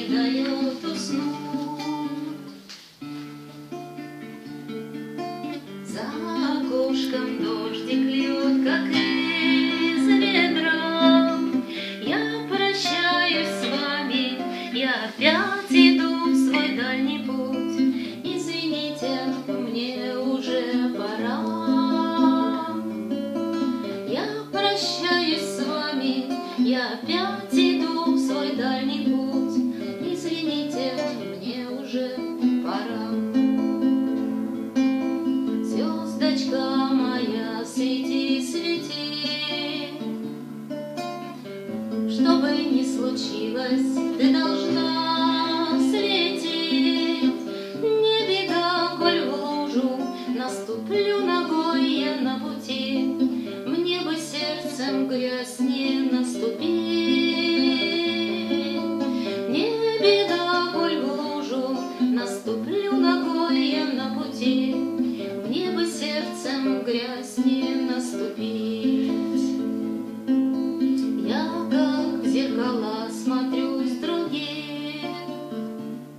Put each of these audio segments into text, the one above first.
не дает уснуть. За окошком дождик льет, как из ведра. Я прощаюсь с вами, я опять иду в свой дальний путь. Извините, мне уже пора. Я прощаюсь с вами, я опять иду в свой дальний путь. Извините, мне уже пора. Звездочка моя, свети, свети. Что бы ни случилось, ты должна светить. Не беда, коль в лужу наступлю ногой я на пути. Мне бы сердцем грязь не наступить. Не беда, коль в лужу наступлю ногой я на пути. Мне бы сердцем грязь не наступить. Я как в зеркала смотрюсь других,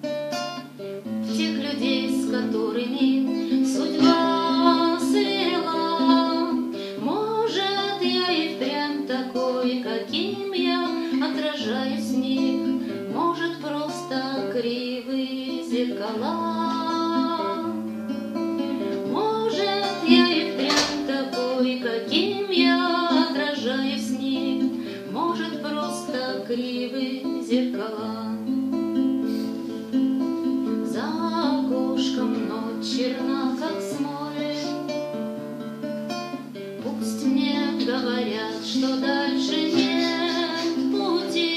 в тех людей, с которыми судьба свела. Может, я и впрямь такой, каким я отражаюсь в них. Может, просто кривые зеркала. Может, я и впрямь такой, каким я отражаюсь в них. Может, просто кривые зеркала. За окошком ночь черна, как смоль. Пусть мне говорят, что дальше нет пути.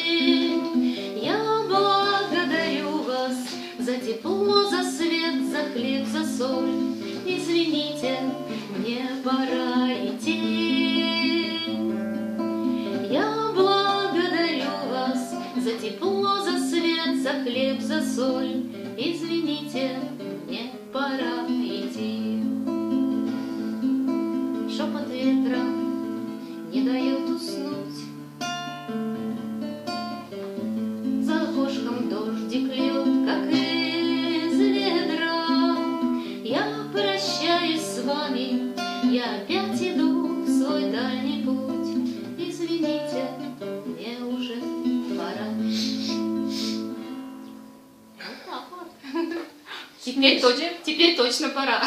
Я благодарю вас за тепло, за свет, за хлеб, за соль. Извините, мне пора идти. Я благодарю вас за тепло, за свет, за хлеб, за соль. Извините, мне пора идти. Шепот ветра не дает уснуть. За окошком дождик льет, как из ведра. Я прощаюсь с вами, я опять иду в свой дальний путь. Извините, мне уже пора. Вот так вот. Теперь точно пора.